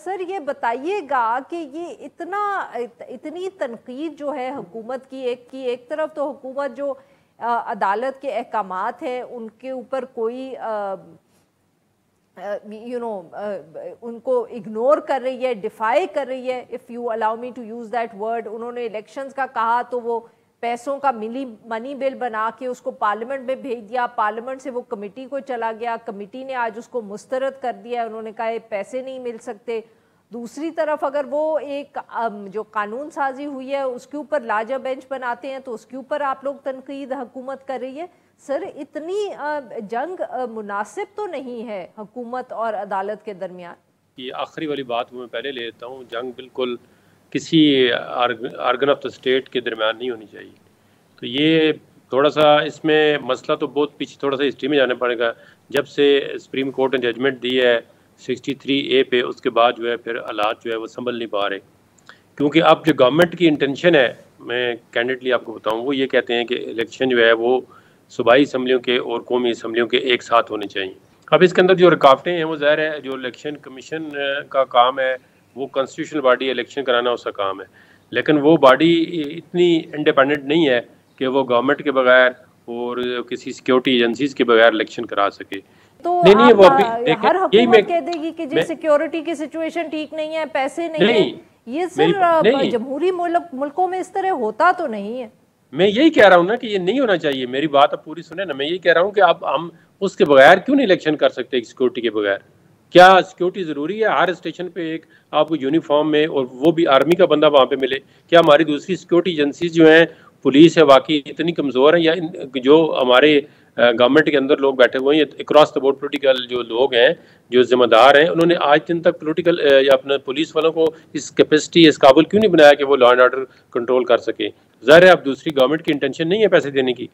Sir ये बताइएगा कि ये इतनी तनकीद जो है हुकूमत की एक तरफ तो हुकूमत जो अदालत के अहकामात हैं उनके ऊपर कोई उनको इग्नोर कर रही है, डिफाई कर रही है, if you allow me to use that word. उन्होंने इलेक्शंस का कहा तो वो पैसों का मनी बिल बना के उसको पार्लियामेंट में भेज दिया, पार्लियामेंट से वो कमेटी को चला गया, कमेटी ने आज उसको मुस्तरद कर दिया, उन्होंने कहा ये पैसे नहीं मिल सकते। दूसरी तरफ अगर वो एक जो कानून साजी हुई है उसके ऊपर लार्जर बेंच बनाते हैं तो उसके ऊपर आप लोग तनकीद हुकूमत कर रही है। सर इतनी जंग मुनासिब तो नहीं है हुकूमत और अदालत के दरमियान। ये आखिरी वाली बात मैं पहले ले लेता हूँ। जंग बिल्कुल किसी आर्गन ऑफ द स्टेट के दरमियान नहीं होनी चाहिए। तो ये थोड़ा सा इसमें मसला तो बहुत पीछे थोड़ा सा हिस्ट्री में जाना पड़ेगा। जब से सुप्रीम कोर्ट ने जजमेंट दी है 63A पे, उसके बाद जो है फिर हालात जो है वो संभल नहीं पा रहे। क्योंकि अब जो गवर्नमेंट की इंटेंशन है, मैं कैंडिडेटली आपको बताऊँ, वो ये कहते हैं कि इलेक्शन जो है वो सूबाई असम्बलियों के और कौमी असम्बलियों के एक साथ होने चाहिए। अब इसके अंदर जो रुकावटें हैं वो ज़ाहिर है जो इलेक्शन कमीशन का काम है, वो कॉन्स्टिट्यूशनल बॉडी इलेक्शन कराना उसका काम है, लेकिन वो बॉडी इतनी इंडिपेंडेंट नहीं है कि वो गवर्नमेंट के बगैर और किसी सिक्योरिटी एजेंसीज के बगैर इलेक्शन करा सके। तो नहीं वो अभी हर हुकूमत कह देगी कि जी सिक्योरिटी की सिचुएशन ठीक नहीं है, पैसे नहीं है। ये सर जमहूरी मुल्कों में इस तरह होता तो नहीं है। मैं यही कह रहा हूँ ना कि ये नहीं होना चाहिए। मेरी बात अब पूरी सुने ना। मैं यही कह रहा हूँ कि अब हम उसके बगैर क्यों नहीं इलेक्शन कर सकते, सिक्योरिटी के बगैर? क्या सिक्योरिटी ज़रूरी है? हर स्टेशन पे एक आपको यूनिफॉर्म में और वो भी आर्मी का बंदा वहाँ पे मिले? क्या हमारी दूसरी सिक्योरिटी एजेंसीज जो हैं, पुलिस है, वाकई इतनी कमज़ोर हैं, या जो हमारे गवर्नमेंट के अंदर लोग बैठे हुए हैं अक्रॉस द बोर्ड पोलिटिकल जो लोग हैं, जो जिम्मेदार हैं, उन्होंने आज दिन तक पोलिटिकल या अपने पुलिस वालों को इस कैपेसिटी, इस काबुल क्यों नहीं बनाया कि वो लॉ एंड ऑर्डर कंट्रोल कर सके? ज़ाहिर है अब दूसरी गवर्नमेंट की इंटेंशन नहीं है पैसे देने की।